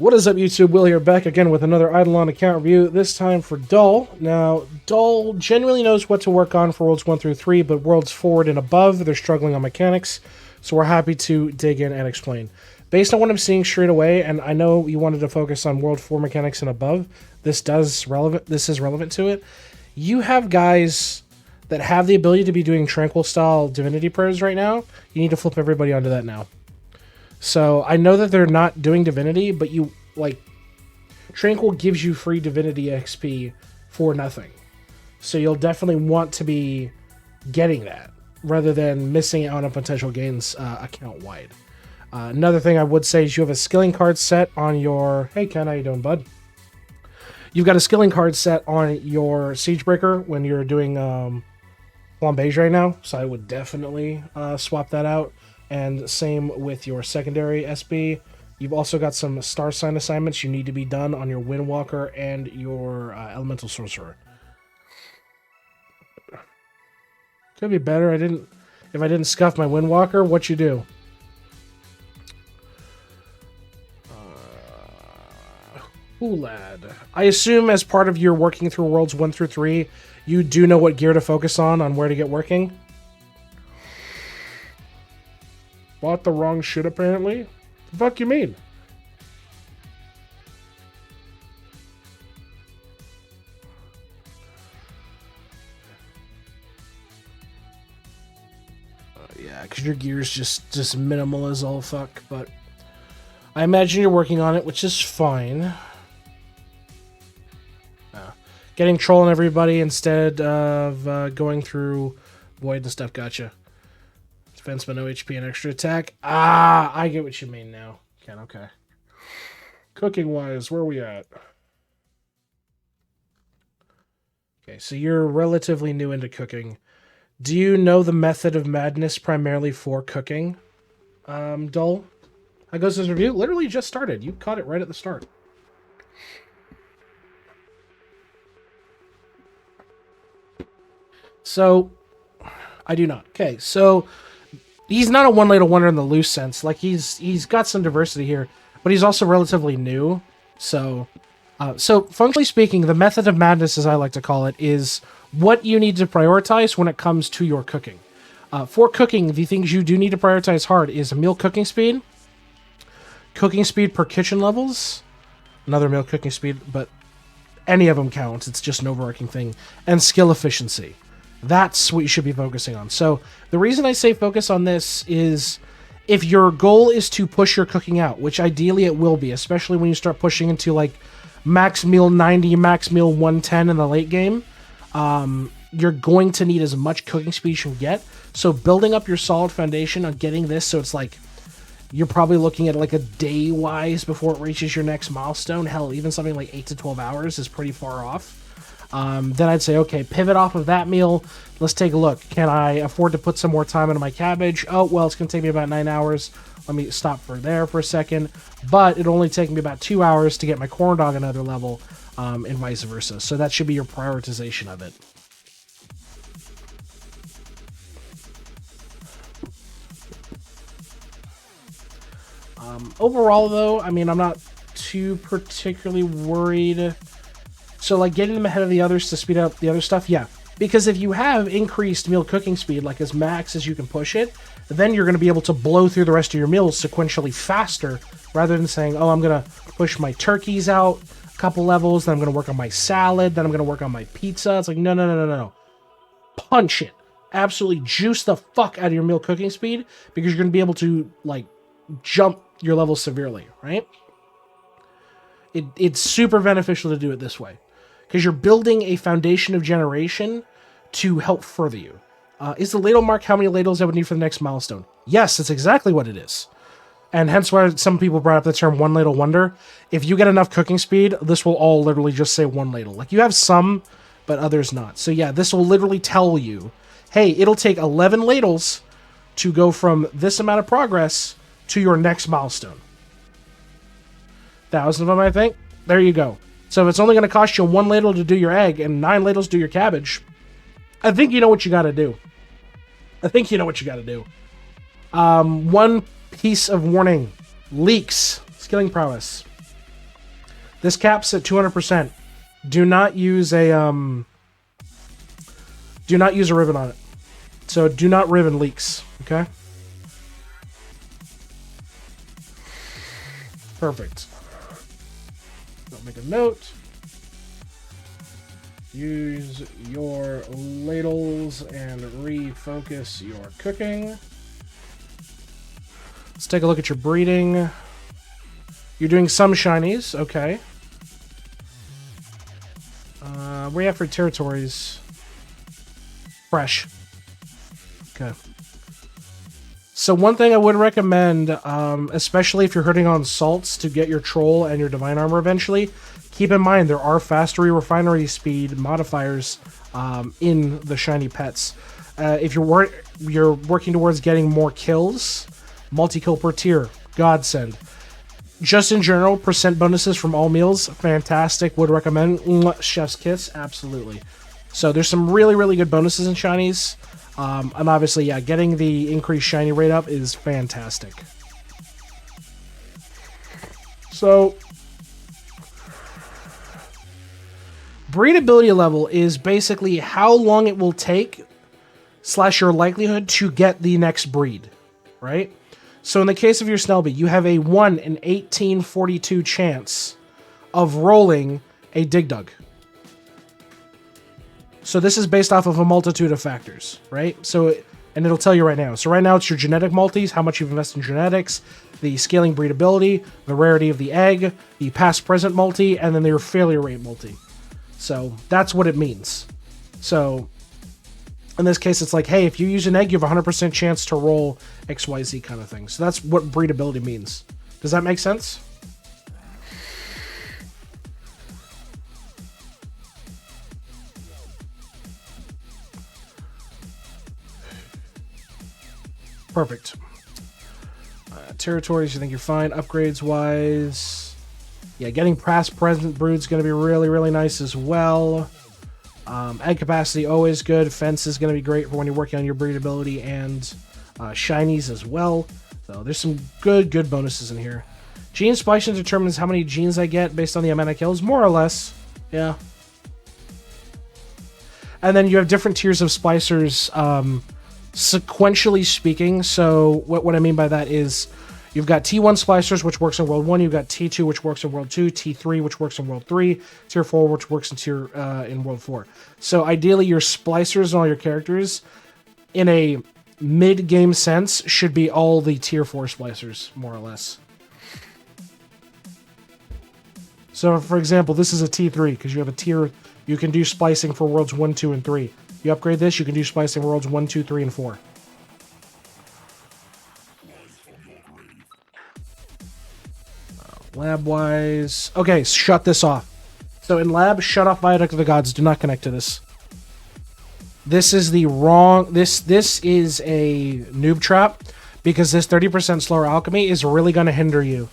What is up, YouTube? Will here, back again with another Eidolon account review, this time for Dull. Now, Dull genuinely knows what to work on for Worlds 1 through 3, but Worlds 4 and above, they're struggling on mechanics, so we're happy to dig in and explain. Based on what I'm seeing straight away, and I know you wanted to focus on World 4 mechanics and above, this is relevant to it. You have guys that have the ability to be doing Tranquil-style Divinity prayers right now. You need to flip everybody onto that now. So, I know that they're not doing Divinity, but Tranquil gives you free Divinity XP for nothing. So you'll definitely want to be getting that, rather than missing out on potential gains account-wide. Another thing I would say is you have a skilling card set on your... Hey Ken, how you doing, bud? You've got a skilling card set on your Siegebreaker when you're doing Flambeige right now, so I would definitely swap that out. And same with your secondary SB. You've also got some star sign assignments you need to be done on your Windwalker and your Elemental Sorcerer. Could be better. If I didn't scuff my Windwalker, what you do? Lad. I assume as part of your working through Worlds 1 through 3, you do know what gear to focus on where to get working. Bought the wrong shit, apparently. The fuck you mean? Yeah, because your gear's just minimal as all fuck, but I imagine you're working on it, which is fine. Getting troll on everybody instead of going through void and stuff. Gotcha. Defense but no HP and extra attack. Ah, I get what you mean now. Ken, okay. Cooking-wise, where are we at? Okay, so you're relatively new into cooking. Do you know the method of madness primarily for cooking? Dull? How goes this review? Literally just started. You caught it right at the start. So, I do not. Okay, so he's not a one ladle wonder in the loose sense. Like he's got some diversity here, but he's also relatively new. So functionally speaking, the method of madness, as I like to call it, is what you need to prioritize when it comes to your cooking. For cooking, the things you do need to prioritize hard is meal cooking speed per kitchen levels, another meal cooking speed, but any of them counts. It's just an overarching thing, and skill efficiency. That's what you should be focusing on. So the reason I say focus on this is if your goal is to push your cooking out, which ideally it will be, especially when you start pushing into like max meal 90, max meal 110 in the late game, you're going to need as much cooking speed as you can get. So building up your solid foundation on getting this, so it's like you're probably looking at like a day-wise before it reaches your next milestone. Hell, even something like 8 to 12 hours is pretty far off. Then I'd say, okay, pivot off of that meal. Let's take a look. Can I afford to put some more time into my cabbage? Oh, well, it's going to take me about 9 hours. Let me stop for there for a second. But it'll only take me about 2 hours to get my corn dog another level, and vice versa. So that should be your prioritization of it. Overall, though, I mean, I'm not too particularly worried. So, like, getting them ahead of the others to speed up the other stuff, yeah. Because if you have increased meal cooking speed, like as max as you can push it, then you're going to be able to blow through the rest of your meals sequentially faster, rather than saying, oh, I'm going to push my turkeys out a couple levels, then I'm going to work on my salad, then I'm going to work on my pizza. It's like, no. Punch it. Absolutely juice the fuck out of your meal cooking speed, because you're going to be able to, like, jump your levels severely, right? It's super beneficial to do it this way, because you're building a foundation of generation to help further you. Is the ladle mark how many ladles I would need for the next milestone? Yes, that's exactly what it is. And hence why some people brought up the term one ladle wonder. If you get enough cooking speed, this will all literally just say one ladle. Like, you have some, but others not. So yeah, this will literally tell you, hey, it'll take 11 ladles to go from this amount of progress to your next milestone. 1,000 of them, I think. There you go. So if it's only going to cost you 1 ladle to do your egg and 9 ladles to do your cabbage, I think you know what you got to do. One piece of warning. Leaks. Skilling prowess. This cap's at 200%. Do not use a ribbon on it. So do not ribbon leaks, okay? Perfect. I'll make a note. Use your ladles and refocus your cooking. Let's take a look at your breeding. You're doing some shinies, okay. Where are you at for territories? Fresh. Okay. So one thing I would recommend, especially if you're hurting on salts to get your troll and your divine armor eventually, keep in mind there are faster refinery speed modifiers in the shiny pets. If you're working towards getting more kills, multi-kill per tier, godsend. Just in general, percent bonuses from all meals, fantastic, would recommend. Chef's kiss, absolutely. So there's some really, really good bonuses in shinies. And obviously, yeah, getting the increased shiny rate up is fantastic. So, breedability level is basically how long it will take / your likelihood to get the next breed, right? So in the case of your Snellby, you have a 1 in 1842 chance of rolling a Dig Dug. So this is based off of a multitude of factors, right? So, and it'll tell you right now. So right now it's your genetic multis, how much you've invested in genetics, the scaling breedability, the rarity of the egg, the past-present multi, and then your failure rate multi. So that's what it means. So in this case, it's like, hey, if you use an egg, you have a 100% chance to roll XYZ kind of thing. So that's what breedability means. Does that make sense? Perfect. Territories, you think you're fine. Upgrades wise, yeah, getting past present brood is going to be really, really nice as well. Egg capacity, always good. Fence is going to be great for when you're working on your breedability and shinies as well. So there's some good bonuses in here. Gene splicing determines how many genes I get based on the amount of kills, more or less. Yeah. And then you have different tiers of splicers, sequentially speaking. So what I mean by that is you've got T1 splicers, which works in World 1. You've got T2, which works in World 2. T3, which works in World 3. Tier 4, which works in World 4. So ideally, your splicers and all your characters, in a mid-game sense, should be all the Tier 4 splicers, more or less. So, for example, this is a T3, because you have a tier. You can do splicing for Worlds 1, 2, and 3. You upgrade this, you can do splicing for Worlds 1, 2, 3, and 4. Lab-wise... Okay, shut this off. So in lab, shut off Viaduct of the Gods. Do not connect to this. This is the wrong... This is a noob trap, because this 30% slower alchemy is really going to hinder you.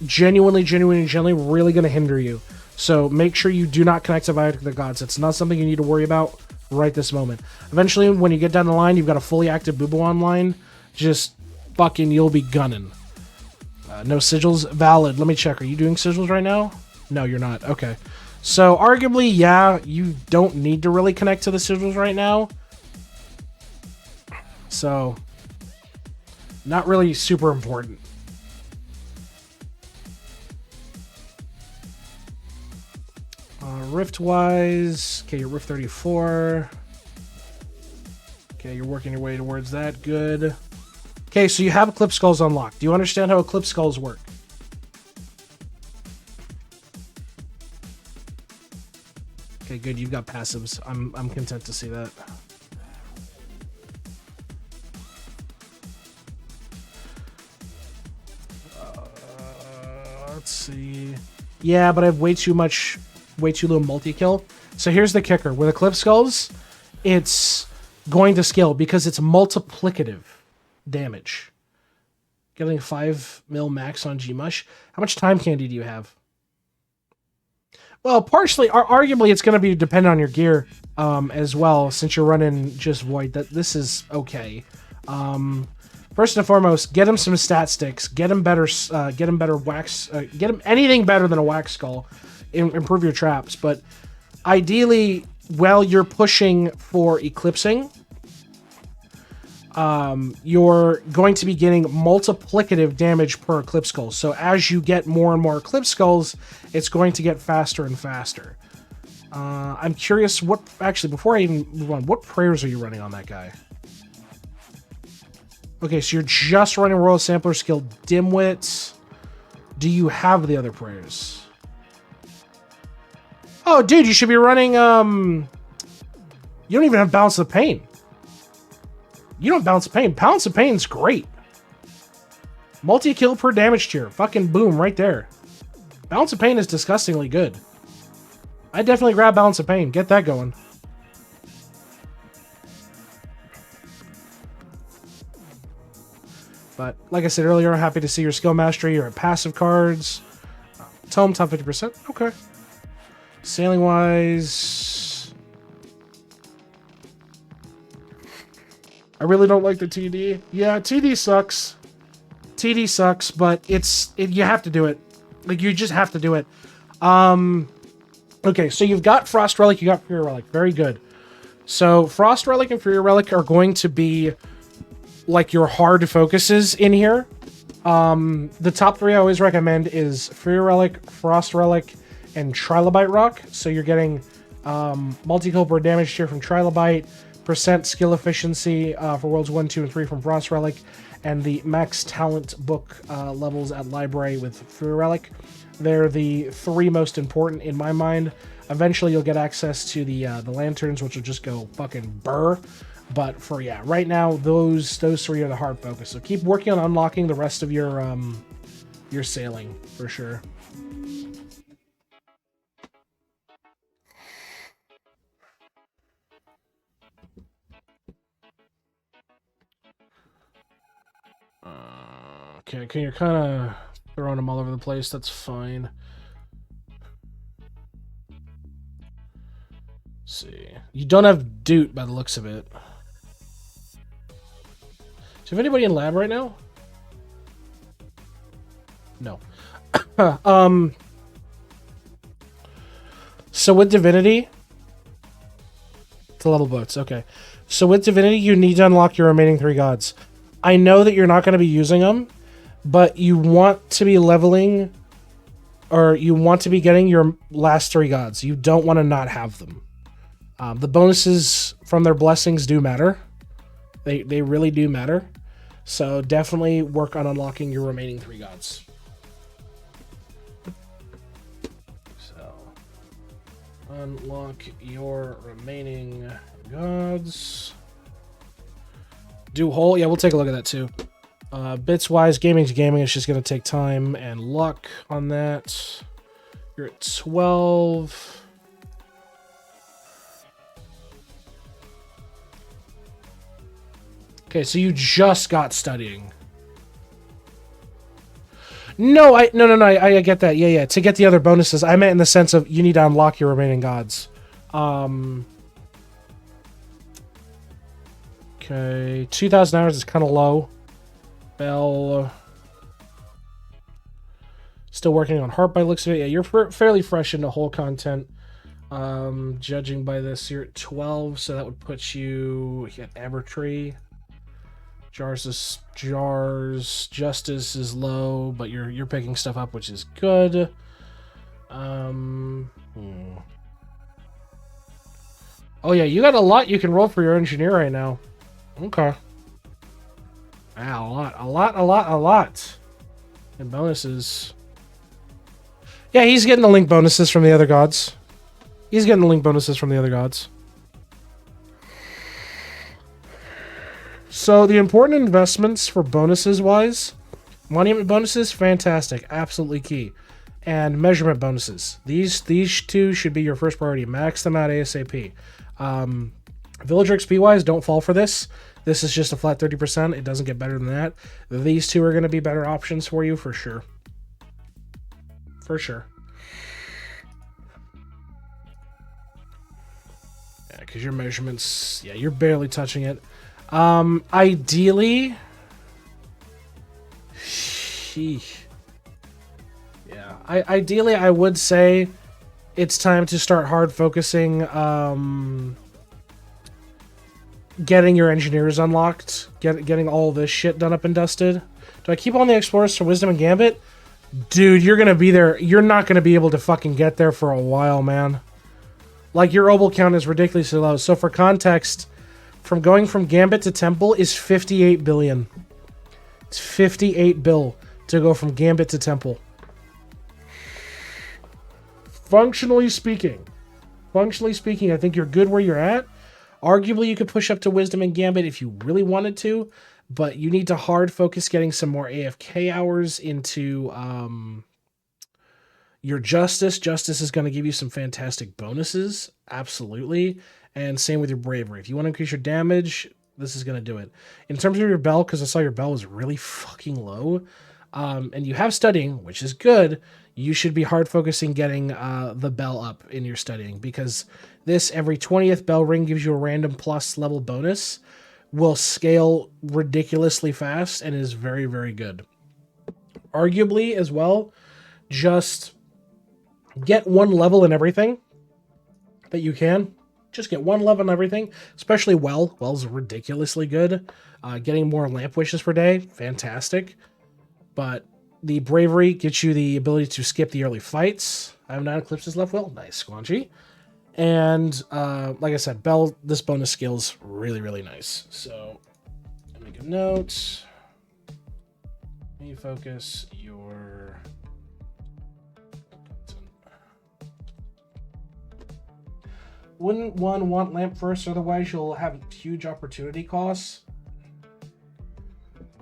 Genuinely really going to hinder you. So make sure you do not connect to Viaduct of the Gods. It's not something you need to worry about right this moment. Eventually, when you get down the line, you've got a fully active Boo Boo online. Just fucking, you'll be gunning. No sigils. Valid. Let me check. Are you doing sigils right now? No, you're not. Okay. So, arguably, yeah, you don't need to really connect to the sigils right now. So, not really super important. Rift-wise, okay, you're Rift 34. Okay, you're working your way towards that. Good. Okay, so you have Eclipse Skulls unlocked. Do you understand how Eclipse Skulls work? Okay, good. You've got passives. I'm content to see that. Let's see. Yeah, but I have way too little multi-kill. So here's the kicker. With Eclipse Skulls, it's going to scale because it's multiplicative damage. Getting 5 mil max on Gmush. How much time candy do you have? Well, partially, arguably, it's going to be dependent on your gear as well, since you're running just Void. This is okay. First and foremost, get him some stat sticks. Get him better. Get him better wax. Get him anything better than a wax skull. Improve your traps, but ideally, while you're pushing for eclipsing, you're going to be getting multiplicative damage per eclipse skull. So as you get more and more eclipse skulls, it's going to get faster and faster. I'm curious what, actually, before I even move on, what prayers are you running on that guy? Okay, so you're just running Royal Sampler skill Dimwit. Do you have the other prayers? Oh, dude, you should be running, you don't even have Balance of the Pain. You don't Balance of Pain. Balance of Pain's great. Multi-kill per damage tier. Fucking boom, right there. Balance of Pain is disgustingly good. I'd definitely grab Balance of Pain. Get that going. But, like I said earlier, happy to see your skill mastery. You're at passive cards. Tome, top 50%. Okay. Sailing-wise... I really don't like the TD. Yeah, TD sucks. TD sucks, but you have to do it. Like, you just have to do it. Okay, so you've got Frost Relic, you got Fury Relic. Very good. So, Frost Relic and Fury Relic are going to be, like, your hard focuses in here. The top three I always recommend is Fury Relic, Frost Relic, and Trilobite Rock. So you're getting multi-kill per damage tier from Trilobite, percent skill efficiency for Worlds 1, 2, and 3 from Frost Relic, and the max talent book levels at Library with Fury Relic. They're the three most important in my mind. Eventually you'll get access to the lanterns, which will just go fucking burr. But for, yeah, right now, those three are the hard focus. So keep working on unlocking the rest of your sailing, for sure. Okay, you're kind of throwing them all over the place. That's fine. Let's see. You don't have Doot by the looks of it. Do you have anybody in lab right now? No. So with Divinity... It's a level boats, okay. So with Divinity, you need to unlock your remaining 3 gods. I know that you're not going to be using them, but you want to be leveling, or you want to be getting your last 3 gods. You don't want to not have them. The bonuses from their blessings do matter. They really do matter. So definitely work on unlocking your remaining 3 gods. So unlock your remaining gods. Do whole. Yeah, we'll take a look at that too. Bits wise, gaming's gaming. It's just going to take time and luck on that. You're at 12. Okay, so you just got studying. No, I get that. Yeah. To get the other bonuses, I meant in the sense of you need to unlock your remaining gods. Okay, 2,000 hours is kind of low. Bell. Still working on Heart by the looks of it. Yeah, you're fairly fresh into whole content. Judging by this, you're at 12, so that would put you at Evertree. Jars. Justice is low, but you're picking stuff up, which is good. Oh yeah, you got a lot you can roll for your engineer right now. Okay. Wow, a lot. And bonuses. Yeah, he's getting the link bonuses from the other gods. So the important investments for bonuses wise, monument bonuses, fantastic, absolutely key. And measurement bonuses. These two should be your first priority. Max them out ASAP. Villager XP wise, don't fall for this. This is just a flat 30%. It doesn't get better than that. These two are going to be better options for you for sure. For sure. Yeah, because your measurements, yeah, you're barely touching it. Ideally, Sheesh. Yeah. Ideally, I would say it's time to start hard focusing, getting your engineers unlocked, getting all this shit done up and dusted. Do I keep on the explorers for Wisdom and Gambit? Dude, you're gonna be there. You're not gonna be able to fucking get there for a while, man. Like, your obol count is ridiculously low. So for context, from going from Gambit to Temple is 58 billion. It's 58 bill to go from Gambit to Temple. Functionally speaking, I think you're good where you're at. Arguably, you could push up to Wisdom and Gambit if you really wanted to, but you need to hard focus getting some more AFK hours into your Justice. Justice is going to give you some fantastic bonuses, absolutely, and same with your Bravery. If you want to increase your damage, this is going to do it. In terms of your Bell, because I saw your Bell was really fucking low, and you have Studying, which is good, you should be hard focusing getting the Bell up in your Studying, because this every 20th Bell ring gives you a random plus level bonus, will scale ridiculously fast, and is very, very good. Arguably, as well, just get one level in everything that you can. Just get one level in everything, especially Well. Well's ridiculously good. Getting more Lamp Wishes per day, fantastic. But the Bravery gets you the ability to skip the early fights. I have 9 Eclipses left, Will. Nice, Squanchy. And like I said, Bell, this bonus skill's really, really nice. So, let me make a note. Refocus your... Wouldn't one want Lamp first, otherwise you'll have huge opportunity costs?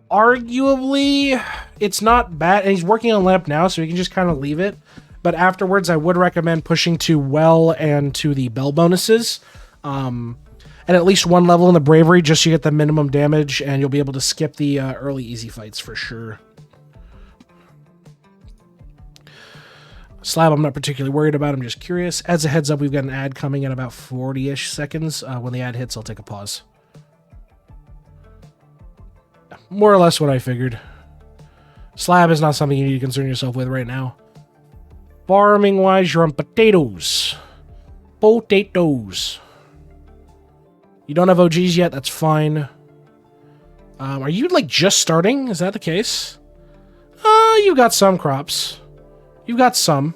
Arguably, it's not bad. And he's working on Lamp now, so you can just kind of leave it. But afterwards, I would recommend pushing to Well and to the Bell bonuses. And at least one level in the Bravery, just so you get the minimum damage, and you'll be able to skip the early easy fights for sure. Slab, I'm not particularly worried about. I'm just curious. As a heads up, we've got an ad coming in about 40-ish seconds. When the ad hits, I'll take a pause. More or less what I figured. Slab is not something you need to concern yourself with right now. Farming-wise, you're on potatoes. Potatoes. You don't have OGs yet? That's fine. Are you, like, just starting? Is that the case? You've got some crops. You've got some.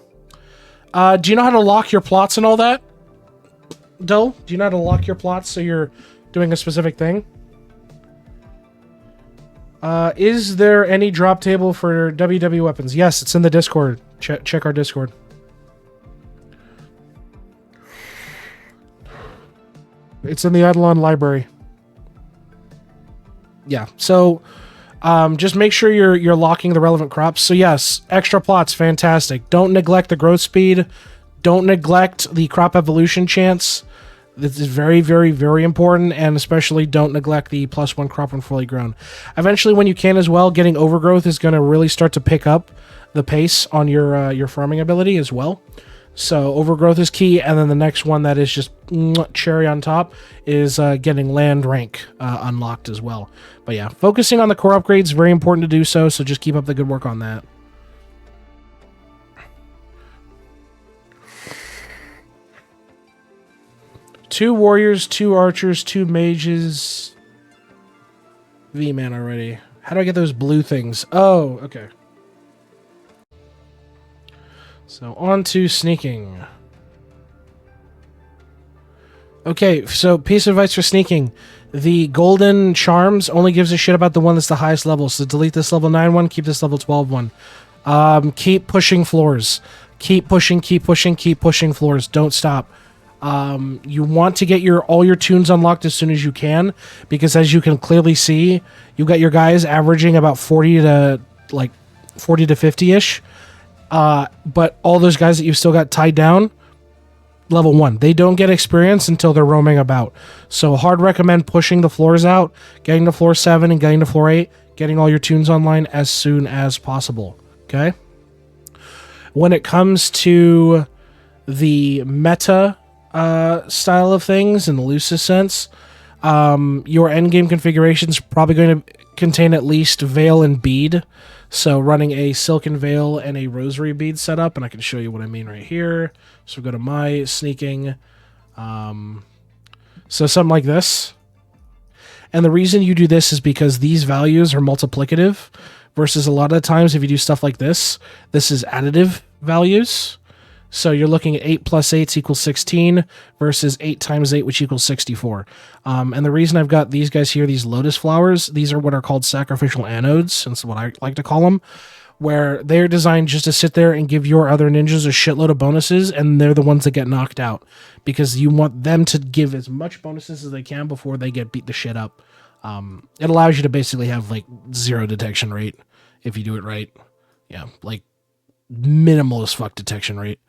Do you know how to lock your plots and all that? Dull? Do you know how to lock your plots so you're doing a specific thing? Is there any drop table for WW weapons? Yes, it's in the Discord. Check our Discord. It's in the Eidolon library. Yeah, so just make sure you're locking the relevant crops. So yes, extra plots, fantastic. Don't neglect the growth speed. Don't neglect the crop evolution chance. This is very, very, very important, and especially don't neglect the +1 crop when fully grown. Eventually, when you can as well, getting overgrowth is going to really start to pick up the pace on your farming ability as well. So overgrowth is key, and then the next one that is just cherry on top is getting land rank unlocked as well. But yeah, focusing on the core upgrades is very important to do so just keep up the good work on that. Two warriors, 2 archers, 2 mages. V-man already. How do I get those blue things? Oh, okay. So on to sneaking. Okay, so piece of advice for sneaking. The golden charms only gives a shit about the one that's the highest level. So delete this level 9 one, keep this level 12 one. Keep pushing floors. Keep pushing floors. Don't stop. You want to get all your tunes unlocked as soon as you can, because as you can clearly see, you got your guys averaging about 40 to 50-ish. But all those guys that you've still got tied down, level 1. They don't get experience until they're roaming about. So hard recommend pushing the floors out, getting to floor 7 and getting to floor 8, getting all your tunes online as soon as possible. Okay? When it comes to the meta style of things in the loosest sense, your endgame configuration is probably going to contain at least Veil and Bead. So running a Silken Veil and a Rosary bead setup, and I can show you what I mean right here. So go to my sneaking. So something like this. And the reason you do this is because these values are multiplicative versus a lot of the times if you do stuff like this is additive values. So you're looking at 8 plus 8 equals 16 versus 8 times 8, which equals 64. And the reason I've got these guys here, these lotus flowers, these are what are called sacrificial anodes, and that's what I like to call them, where they're designed just to sit there and give your other ninjas a shitload of bonuses, and they're the ones that get knocked out because you want them to give as much bonuses as they can before they get beat the shit up. It allows you to basically have like 0 detection rate if you do it right. Yeah, like minimal as fuck detection rate.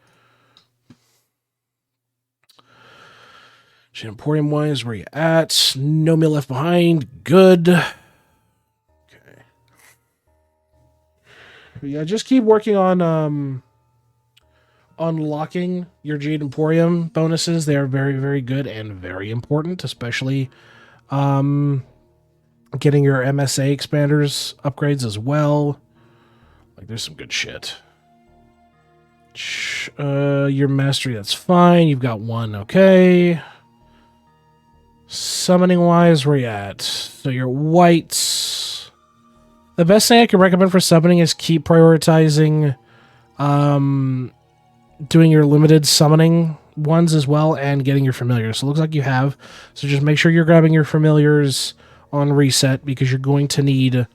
Emporium wise, where you at? No meal left behind. Good. Okay. But yeah, just keep working on unlocking your Jade Emporium bonuses. They are very, very good and very important, especially getting your MSA expanders upgrades as well. Like, there's some good shit. Your mastery, that's fine. You've got 1, okay. Summoning wise, where you at? So your whites. The best thing I can recommend for summoning is keep prioritizing doing your limited summoning ones as well and getting your familiars. So it looks like you have. So just make sure you're grabbing your familiars on reset because you're going to need a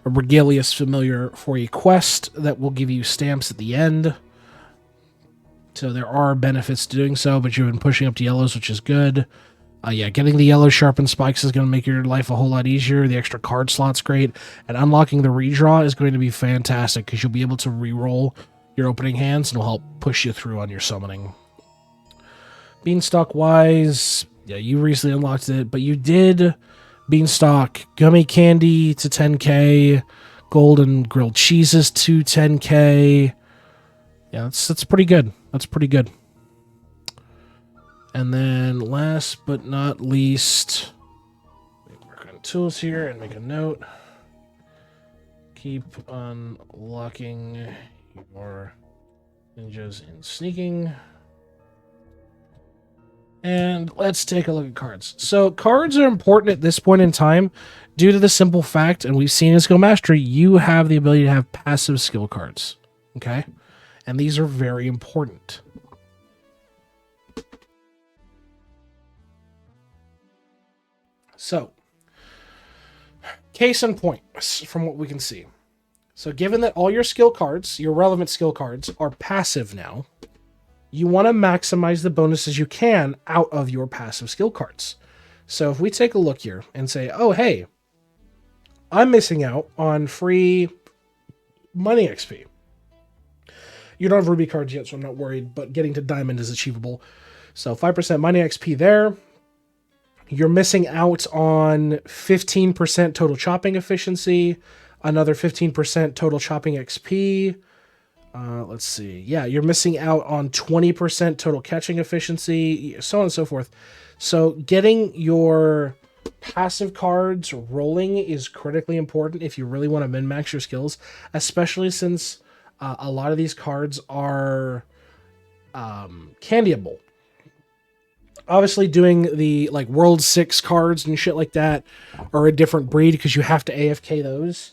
Regalius familiar for a quest that will give you stamps at the end. So there are benefits to doing so, but you've been pushing up to yellows, which is good. Yeah, getting the yellow sharpened spikes is going to make your life a whole lot easier. The extra card slot's great. And unlocking the redraw is going to be fantastic because you'll be able to re-roll your opening hands and it'll help push you through on your summoning. Beanstalk-wise, yeah, you recently unlocked it, but you did Beanstalk Gummy Candy to 10k, Golden Grilled Cheeses to 10k. Yeah, that's pretty good. That's pretty good. And then last but not least, work on tools here and make a note. Keep unlocking your ninjas in sneaking. And let's take a look at cards. So cards are important at this point in time due to the simple fact, and we've seen in Skill Mastery, you have the ability to have passive skill cards. Okay? And these are very important. So, case in point, from what we can see. So given that all your skill cards, your relevant skill cards, are passive now, you want to maximize the bonuses you can out of your passive skill cards. So if we take a look here and say, oh, hey, I'm missing out on free money XP. You don't have Ruby cards yet, so I'm not worried, but getting to Diamond is achievable. So 5% money XP there. You're missing out on 15% total chopping efficiency, another 15% total chopping XP. Let's see. Yeah, you're missing out on 20% total catching efficiency, so on and so forth. So getting your passive cards rolling is critically important if you really want to min-max your skills, especially since a lot of these cards are candyable. Obviously, doing the like World 6 cards and shit like that are a different breed because you have to AFK those.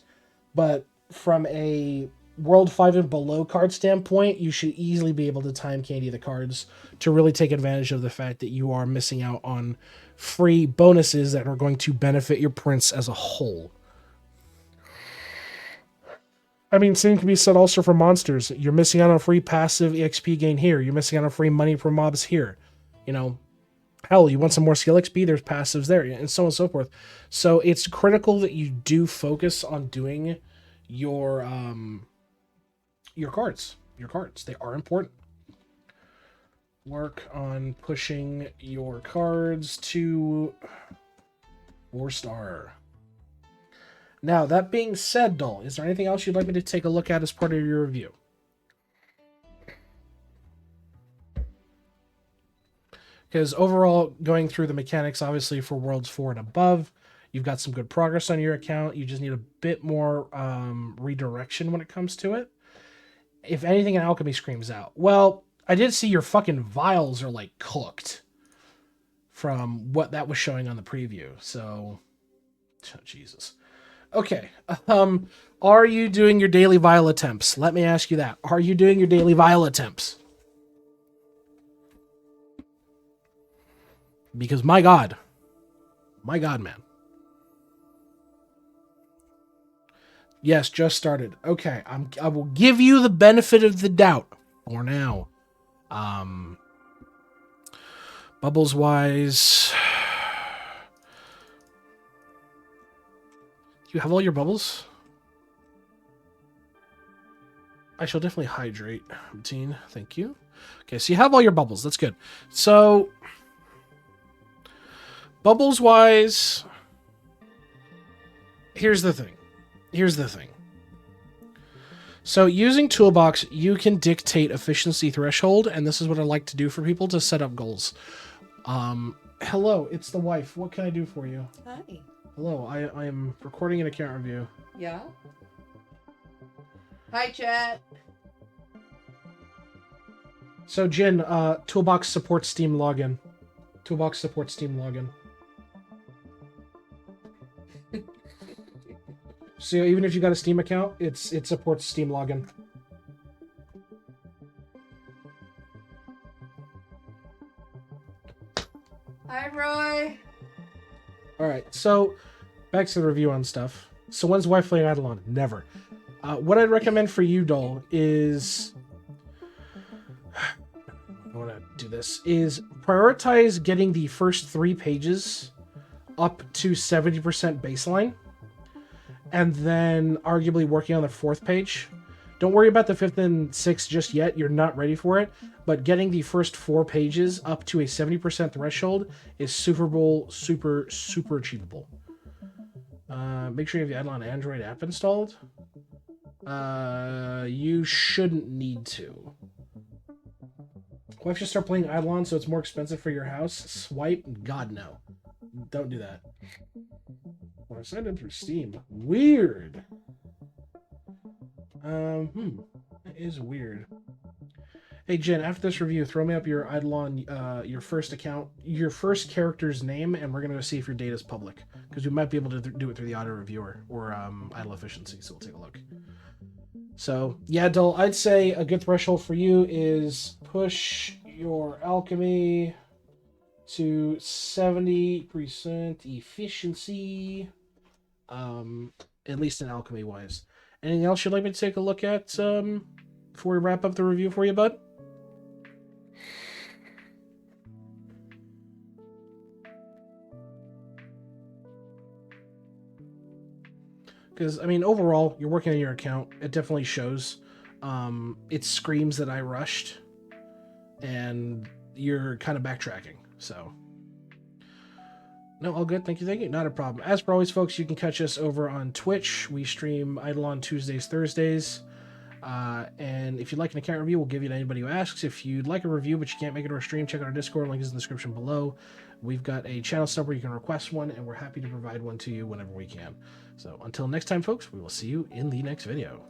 But from a World 5 and below card standpoint, you should easily be able to time candy the cards to really take advantage of the fact that you are missing out on free bonuses that are going to benefit your prince as a whole. I mean, same can be said also for monsters. You're missing out on free passive XP gain here. You're missing out on free money per mobs here. You know, hell, you want some more skill XP? There's passives there, and so on and so forth. So it's critical that you do focus on doing your cards. Your cards. They are important. Work on pushing your cards to 4-star. Now, that being said, Dull, is there anything else you'd like me to take a look at as part of your review? Because overall, going through the mechanics, obviously, for Worlds 4 and above, You've got some good progress on your account. You just need a bit more redirection when it comes to it. If anything, an alchemy screams out. Well, I did see your fucking vials are like cooked from what that was showing on the preview. So, oh, Jesus. Okay. Are you doing your daily vial attempts? Let me ask you that. Are you doing your daily vial attempts? Because my God, man. Yes, just started. Okay, I will give you the benefit of the doubt for now. Bubbles wise, do you have all your bubbles? I shall definitely hydrate. Routine, thank you. Okay, so you have all your bubbles. That's good. So, bubbles wise, here's the thing. So using Toolbox, you can dictate efficiency threshold, and this is what I like to do for people to set up goals. Hello, it's the wife. What can I do for you? Hi. Hello, I am recording an account review. Yeah? Hi, chat. So, Jin, Toolbox supports Steam login. So even if you got a Steam account, it supports Steam login. Hi, Roy. All right, so back to the review on stuff. So when's wife playing Eidolon? Never. What I'd recommend for you, Dulle, is I want to do this is prioritize getting the first 3 pages up to 70% baseline, and then arguably working on the 4th page. Don't worry about the 5th and 6th just yet. You're not ready for it. But getting the first 4 pages up to a 70% threshold is super achievable. Make sure you have the Eidolon Android app installed. You shouldn't need to. Wife should start playing Eidolon so it's more expensive for your house. Swipe? God, no. Don't do that. Well, I signed in through Steam. Weird. That is weird. Hey, Jen, after this review, throw me up your Eidolon, your first account, your first character's name, and we're going to go see if your data is public. Because we might be able to do it through the auto reviewer or idle efficiency, so we'll take a look. So, yeah, Dull, I'd say a good threshold for you is push your alchemy to 70% efficiency, at least in alchemy-wise. Anything else you'd like me to take a look at before we wrap up the review for you, bud? Because, I mean, overall, you're working on your account. It definitely shows. It screams that I rushed, and you're kind of backtracking, so... No, all good. Thank you. Not a problem. As for always, folks, you can catch us over on Twitch. We stream Eidolon Tuesdays, Thursdays. And if you'd like an account review, we'll give it to anybody who asks. If you'd like a review but you can't make it to our stream, check out our Discord. Link is in the description below. We've got a channel sub where you can request one, and we're happy to provide one to you whenever we can. So until next time, folks, we will see you in the next video.